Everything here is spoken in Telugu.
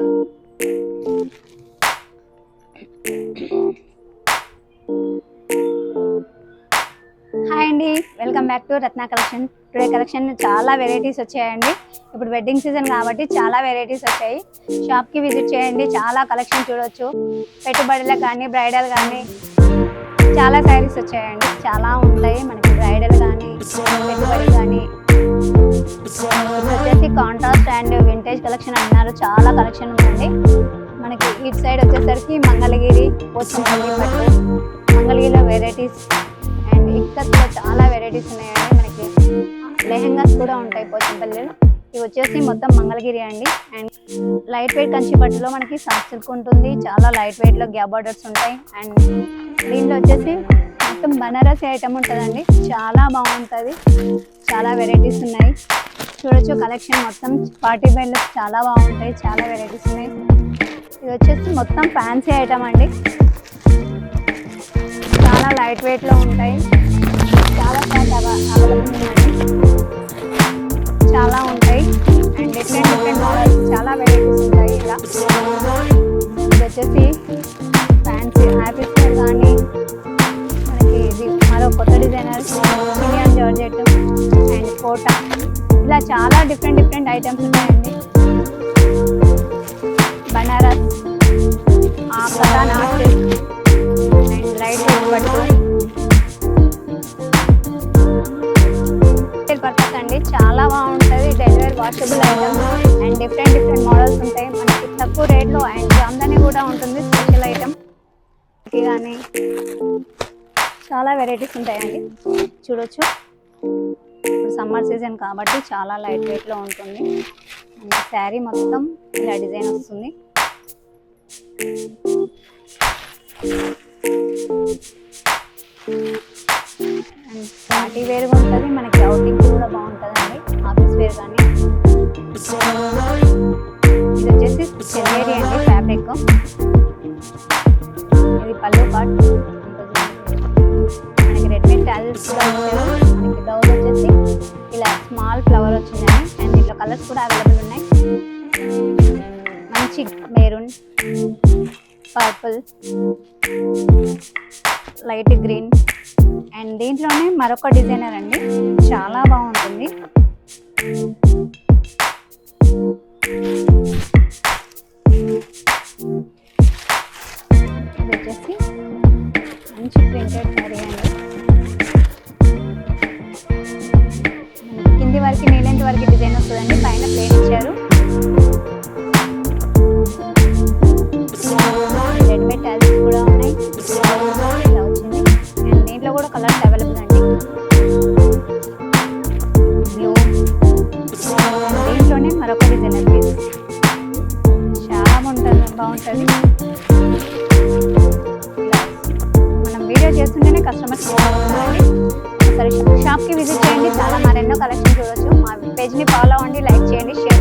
హాయ్ అండి, welcome back to Ratna collection. Today collection చాలా వెరైటీస్ వచ్చాయండి. ఇప్పుడు వెడ్డింగ్ సీజన్ కాబట్టి చాలా వెరైటీస్ వచ్చాయి. షాప్కి విజిట్ చేయండి, చాలా కలెక్షన్ చూడొచ్చు. పెట్టుబడులకు కానీ బ్రైడల్ కానీ చాలా శారీస్ వచ్చాయండి. చాలా ఉంటాయి మనకి, బ్రైడల్ కానీ పెట్టుబడి కానీ. వచ్చేసి కాంట్రాస్ట్ అండ్ వింటేజ్ కలెక్షన్ అన్నారు, చాలా కలెక్షన్ ఉందండి. మనకి ఇటు సైడ్ వచ్చేసరికి మంగళగిరి, పోచంపల్లి పట్టు, మంగళగిరిలో వెరైటీస్ అండ్ ఇక్కత్లో చాలా వెరైటీస్ ఉన్నాయండి. మనకి లెహెంగాస్ కూడా ఉంటాయి పోచంపల్లిలో. ఇవి వచ్చేసి మొత్తం మంగళగిరి అండి. అండ్ లైట్ వెయిట్ కంచి పట్టులో మనకి సాఫ్ట్ సిల్క్ ఉంటుంది, చాలా లైట్ వెయిట్లో గ్యాప్ బార్డర్స్ ఉంటాయి. అండ్ దీంట్లో వచ్చేసి మొత్తం బనారసి ఐటమ్ ఉంటుందండి, చాలా బాగుంటుంది. చాలా వెరైటీస్ ఉన్నాయి చూడొచ్చు. కలెక్షన్ మొత్తం పార్టీ వేర్లో చాలా బాగుంటాయి, చాలా వెరైటీస్ ఉన్నాయి. ఇది వచ్చేసి మొత్తం ఫ్యాన్సీ ఐటమ్ అండి, చాలా లైట్ వెయిట్లో ఉంటాయి. చాలా అవైలబుల్ ఉందండి, చాలా ఉంటాయి. అండ్ డిఫరెంట్ మోడల్స్, చాలా వెరైటీస్ ఉంటాయి. ఇలా ఇది వచ్చేసి ఫ్యాన్సీ ఆఫీస్ వేర్ కానీ, మనకి ఇది మరో కొత్త డిజైనర్ చినియన్ జార్జెట్ అండ్ కోటా, ఇలా చాలా డిఫరెంట్ ఐటమ్స్ ఉంటాయండి. బనారస్, కథా నాట్ అండ్ లైట్ వెయిట్ పట్టు పర్పస్ అండి, చాలా బాగుంటుంది. Delivery washable item and different models ఉంటాయి మనకి తక్కువ రేట్లో. అండ్ జామ్దాని కూడా ఉంటుంది, స్పెషల్ ఐటమ్ కానీ చాలా వెరైటీస్ ఉంటాయండి చూడొచ్చు. ఇప్పుడు సమ్మర్ సీజన్ కాబట్టి చాలా లైట్ వెయిట్లో ఉంటుంది. శారీ మొత్తం ఇలా డిజైన్ వస్తుంది. అండ్ పార్టీ వేర్గా ఉంటుంది, మనకి అవుటింగ్ కూడా బాగుంటుందండి, ఆఫీస్ వేర్ కానీ. ఇది వచ్చేసి చెల్లేరి అండి ఫ్యాబ్రిక్. ఇది పళ్ళు పార్ట్ మనకి రెడీమేడ్ టాజిల్స్ కూడా వచ్చారు. మనకి బ్లౌజ్ వచ్చేసి ఇలా స్మాల్ ఫ్లవర్ వచ్చిందండి. అండ్ దీంట్లో కలర్స్ కూడా అవైలబుల్ ఉన్నాయి. మంచి maroon, purple, light green and దీంట్లోనే మరొక డిజైనర్ అండి, చాలా బాగుంటుంది. ఇది వచ్చేసి మంచి ప్రింటెడ్ శారీ అండి. కింది వరకు నీలెంట్ వరకు డిజైన్ వస్తుందండి, పైన ప్లేన్ ఇచ్చారు. రెడీమేడ్ టాజిల్స్ కూడా ఉన్నాయి, ఇలా వచ్చింది. అండ్ దీంట్లో కూడా కలర్స్ అవైలబుల్ అండి, బ్లూ. దీంట్లోనే మరొక డిజైనర్ పీస్, చాలా బాగుంటుంది. మనం వీడియో చేస్తుంటేనే కస్టమర్స్ బాగుంటుందండి. ఒకసారి షాప్కి విజిట్ చేయండి, చాలా మరెన్నో కలెక్షన్ చూడొచ్చు. మా పేజ్ని ఫాలో అవ్వండి, లైక్ చేయండి, షేర్